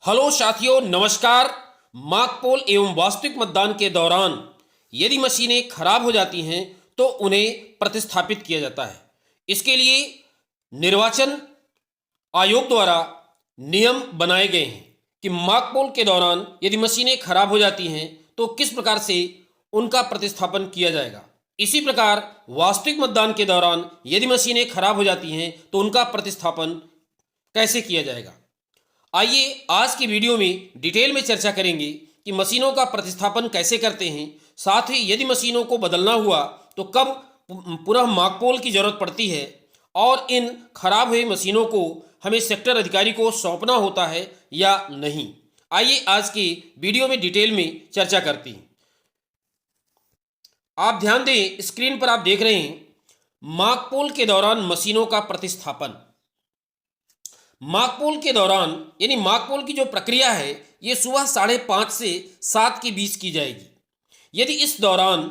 Hello साथियों, नमस्कार। Mock poll एवं वास्तविक मतदान के दौरान यदि मशीनें खराब हो जाती हैं तो उन्हें प्रतिस्थापित किया जाता है। इसके लिए निर्वाचन आयोग द्वारा नियम बनाए गए हैं कि मॉक पोल के दौरान यदि मशीनें खराब हो जाती हैं तो किस प्रकार से उनका प्रतिस्थापन किया जाएगा। इसी प्रकार वास्तविक मतदान के दौरान यदि मशीनें खराब हो जाती हैं तो उनका प्रतिस्थापन कैसे किया जाएगा। आइए आज की वीडियो में डिटेल में चर्चा करेंगे कि मशीनों का प्रतिस्थापन कैसे करते हैं, साथ ही यदि मशीनों को बदलना हुआ तो कब पुनः मॉक पोल की जरूरत पड़ती है और इन खराब हुई मशीनों को हमें सेक्टर अधिकारी को सौंपना होता है या नहीं। आइए आज की वीडियो में डिटेल में चर्चा करते हैं। आप ध्यान दें, स्क्रीन पर आप देख रहे हैं मॉक पोल के दौरान मशीनों का प्रतिस्थापन। मॉक पोल के दौरान यानी मॉक पोल की जो प्रक्रिया है ये सुबह 5:30 से 7 के बीच की जाएगी। यदि इस दौरान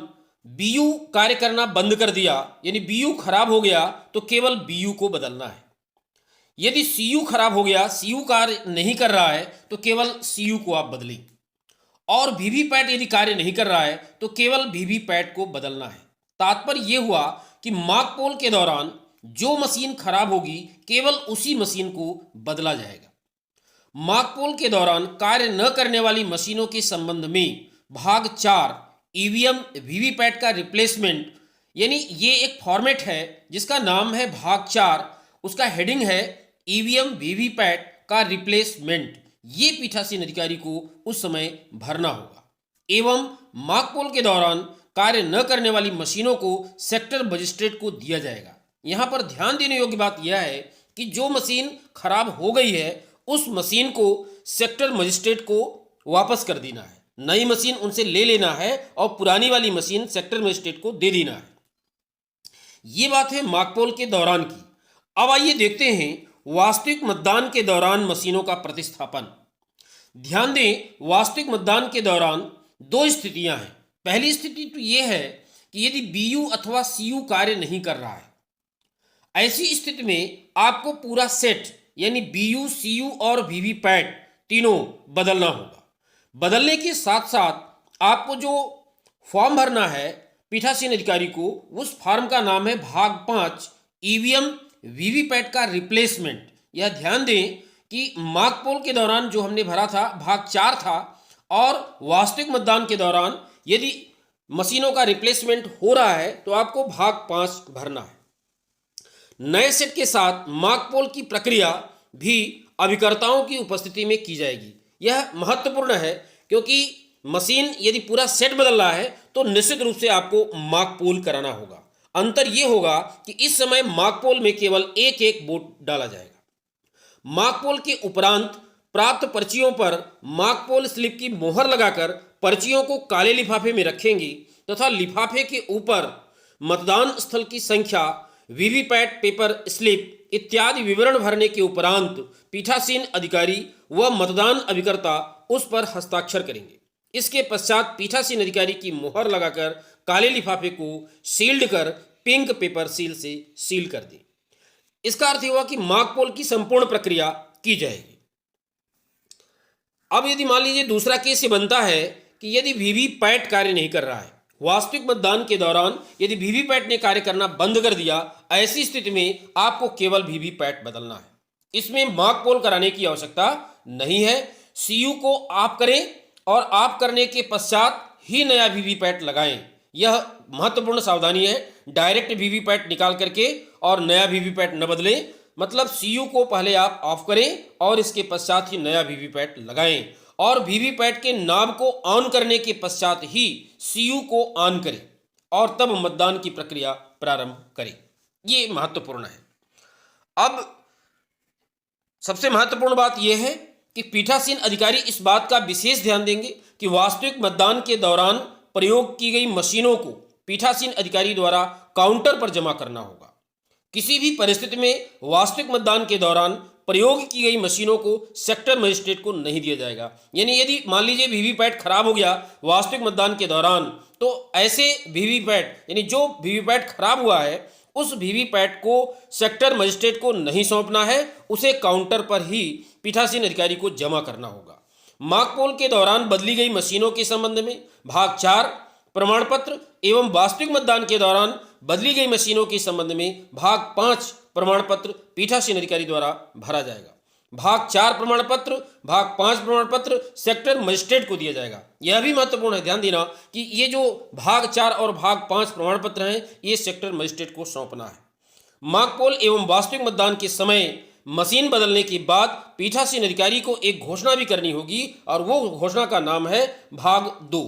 बीयू कार्य करना बंद कर दिया यानी बीयू खराब हो गया तो केवल बीयू को बदलना है। यदि सीयू खराब हो गया, सीयू कार्य नहीं कर रहा है तो केवल सीयू को आप बदलें। और वीवीपैट यदि कार्य नहीं कर रहा है तो केवल वीवीपैट को बदलना है। तात्पर्य यह हुआ कि मॉक पोल के दौरान जो मशीन खराब होगी केवल उसी मशीन को बदला जाएगा। मॉक पोल के दौरान कार्य न करने वाली मशीनों के संबंध में भाग 4 ईवीएम वीवीपैट का रिप्लेसमेंट यानी ये एक फॉर्मेट है जिसका नाम है भाग 4, उसका हेडिंग है ईवीएम वीवीपैट का रिप्लेसमेंट। ये पीठासीन अधिकारी को उस समय भरना होगा। एवं मॉक पोल के दौरान कार्य न करने वाली मशीनों को सेक्टर मजिस्ट्रेट को दिया जाएगा। यहाँ पर ध्यान देने योग्य बात यह है कि जो मशीन खराब हो गई है उस मशीन को सेक्टर मजिस्ट्रेट को वापस कर देना है, नई मशीन उनसे ले लेना है और पुरानी वाली मशीन सेक्टर मजिस्ट्रेट को दे देना है। ये बात है मॉक पोल के दौरान की। अब आइए देखते हैं वास्तविक मतदान के दौरान मशीनों का प्रतिस्थापन। ध्यान दें, वास्तविक मतदान के दौरान दो स्थितियां हैं। पहली स्थिति तो यह है कि यदि बीयू अथवा सीयू कार्य नहीं कर रहा है, ऐसी स्थिति में आपको पूरा सेट यानी बीयू, सीयू और वीवीपैट तीनों बदलना होगा। बदलने के साथ साथ आपको जो फॉर्म भरना है पीठासीन अधिकारी को, उस फॉर्म का नाम है भाग 5 ईवीएम वीवीपैट का रिप्लेसमेंट। यह ध्यान दें कि मॉक पोल के दौरान जो हमने भरा था भाग 4 था और वास्तविक मतदान के दौरान यदि मशीनों का रिप्लेसमेंट हो रहा है तो आपको भाग 5 भरना है। नए सेट के साथ मॉक पोल की प्रक्रिया भी अभिकर्ताओं की उपस्थिति में की जाएगी। यह महत्वपूर्ण है क्योंकि मशीन यदि पूरा सेट बदल रहा है तो निश्चित रूप से आपको मॉक पोल कराना होगा। अंतर यह होगा कि इस समय मॉक पोल में केवल एक एक वोट डाला जाएगा। मॉक पोल के उपरांत प्राप्त पर्चियों पर मॉक पोल स्लिप की मोहर लगाकर पर्चियों को काले लिफाफे में रखेंगे तथा लिफाफे के ऊपर मतदान स्थल की संख्या, वीवीपैट पेपर स्लिप इत्यादि विवरण भरने के उपरांत पीठासीन अधिकारी व मतदान अभिकर्ता उस पर हस्ताक्षर करेंगे। इसके पश्चात पीठासीन अधिकारी की मोहर लगाकर काले लिफाफे को सील्ड कर पिंक पेपर सील से सील कर दें। इसका अर्थ हुआ कि मॉक पोल की संपूर्ण प्रक्रिया की जाएगी। अब यदि मान लीजिए दूसरा केस ये बनता है कि यदि वीवीपैट कार्य नहीं कर रहा है, वास्तविक मतदान के दौरान यदि वीवीपैट ने कार्य करना बंद कर दिया, ऐसी स्थिति में आपको केवल वीवीपैट बदलना है। इसमें मॉक पोल कराने की आवश्यकता नहीं है। सीयू को आप करें और आप करने के पश्चात ही नया वीवीपैट लगाएं। यह महत्वपूर्ण सावधानी है। डायरेक्ट वीवीपैट निकाल करके और नया वीवीपैट न बदलें, मतलब सीयू को पहले आप ऑफ करें और इसके पश्चात ही नया वीवीपैट लगाएं और वीवीपैट के नाम को ऑन करने के पश्चात ही सीयू को ऑन करें और तब मतदान की प्रक्रिया प्रारंभ करें। ये महत्वपूर्ण है। अब सबसे महत्वपूर्ण बात यह है कि पीठासीन अधिकारी इस बात का विशेष ध्यान देंगे कि वास्तविक मतदान के दौरान प्रयोग की गई मशीनों को पीठासीन अधिकारी द्वारा काउंटर पर जमा करना होगा। किसी भी परिस्थिति में वास्तविक मतदान के दौरान प्रयोग की गई मशीनों को सेक्टर मजिस्ट्रेट को नहीं दिया जाएगा। यानी यदि मान लीजिए वीवीपैट खराब हो गया वास्तविक मतदान के दौरान, तो ऐसे वीवीपैट यानी जो वीवीपैट खराब हुआ है उस वीवीपैट को सेक्टर मजिस्ट्रेट को नहीं सौंपना है, उसे काउंटर पर ही पीठासीन अधिकारी को जमा करना होगा। मॉक के दौरान बदली गई मशीनों के संबंध में भाग 4 प्रमाण पत्र एवं वास्तविक मतदान के दौरान बदली गई मशीनों के संबंध में भाग 5 प्रमाण पत्र पीठासीन अधिकारी द्वारा भरा जाएगा। भाग 4 प्रमाण पत्र, भाग 5 प्रमाण पत्र सेक्टर मजिस्ट्रेट को दिया जाएगा। यह भी महत्वपूर्ण है, ध्यान देना कि ये जो भाग 4 और भाग 5 प्रमाण पत्र हैं ये सेक्टर मजिस्ट्रेट को सौंपना है। मॉक एवं वास्तविक मतदान के समय मशीन बदलने के बाद पीठासीन अधिकारी को एक घोषणा भी करनी होगी और वो घोषणा का नाम है भाग 2।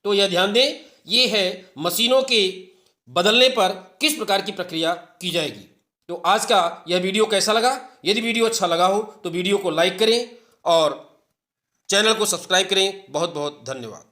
तो यह ध्यान दें, ये है मशीनों के बदलने पर किस प्रकार की प्रक्रिया की जाएगी। तो आज का यह वीडियो कैसा लगा? यदि वीडियो अच्छा लगा हो तो वीडियो को लाइक करें और चैनल को सब्सक्राइब करें। बहुत बहुत धन्यवाद।